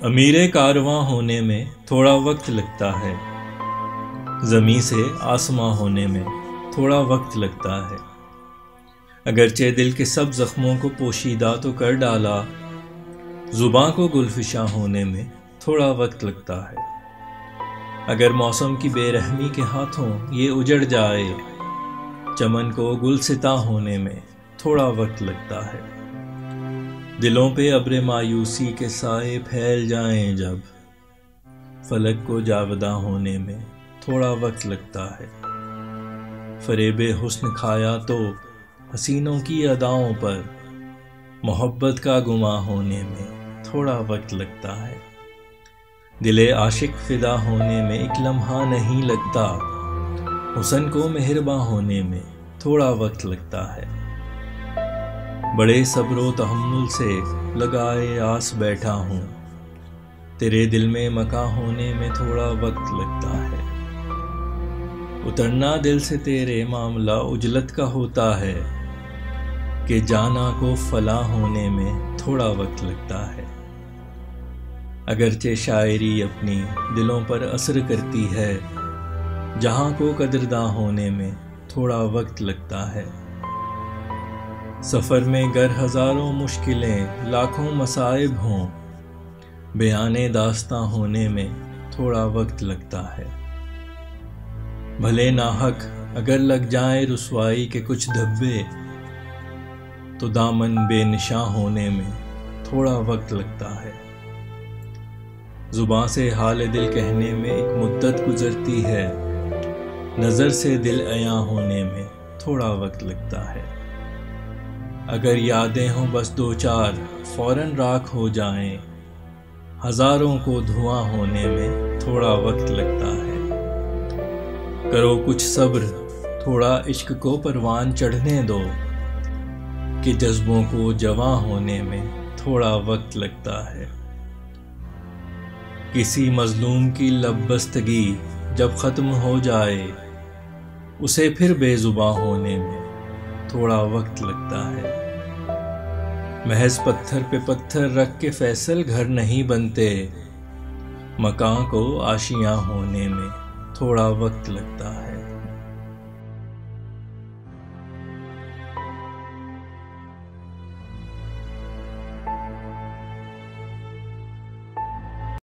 امیر کارواں ہونے میں تھوڑا وقت لگتا ہے، زمیں سے آسماں ہونے میں تھوڑا وقت لگتا ہے۔ اگرچہ دل کے سب زخموں کو پوشیدہ تو کر ڈالا، زباں کو گلفشاں ہونے میں تھوڑا وقت لگتا ہے۔ اگر موسم کی بے رحمی کے ہاتھوں یہ اجڑ جائے، چمن کو گلستاں ہونے میں تھوڑا وقت لگتا ہے۔ دلوں پہ ابر مایوسی کے سائے پھیل جائیں جب، فلک کو جاوداں ہونے میں تھوڑا وقت لگتا ہے۔ فریب حسن کھایا تو حسینوں کی اداؤں پر، محبت کا گماں ہونے میں تھوڑا وقت لگتا ہے۔ دل عاشق فدا ہونے میں ایک لمحہ نہیں لگتا، حسن کو مہرباں ہونے میں تھوڑا وقت لگتا ہے۔ بڑے صبر و تحمل سے لگائے آس بیٹھا ہوں، تیرے دل میں مکاں ہونے میں تھوڑا وقت لگتا ہے۔ اترنا دل سے تیرے معاملہ عجلت کا ہوتا ہے، کہ جانا کو فلاں ہونے میں تھوڑا وقت لگتا ہے۔ اگرچہ شاعری اپنی دلوں پر اثر کرتی ہے، جہاں کو قدرداں ہونے میں تھوڑا وقت لگتا ہے۔ سفر میں گر ہزاروں مشکلیں لاکھوں مصائب ہوں، بیان داستاں ہونے میں تھوڑا وقت لگتا ہے۔ بھلے ناحق اگر لگ جائیں رسوائی کے کچھ دھبے، تو دامن بے نشاں ہونے میں تھوڑا وقت لگتا ہے۔ زباں سے حال دل کہنے میں ایک مدت گزرتی ہے، نظر سے دل عیاں ہونے میں تھوڑا وقت لگتا ہے۔ اگر یادیں ہوں بس دو چار فوراً راکھ ہو جائیں، ہزاروں کو دھواں ہونے میں تھوڑا وقت لگتا ہے۔ کرو کچھ صبر، تھوڑا عشق کو پروان چڑھنے دو، کہ جذبوں کو جواں ہونے میں تھوڑا وقت لگتا ہے۔ کسی مظلوم کی لب بستگی جب ختم ہو جائے، اسے پھر بے زباں ہونے میں تھوڑا وقت لگتا ہے۔ محض پتھر پہ پتھر رکھ کے فیصل گھر نہیں بنتے، مکان کو آشیاں ہونے میں تھوڑا وقت لگتا ہے۔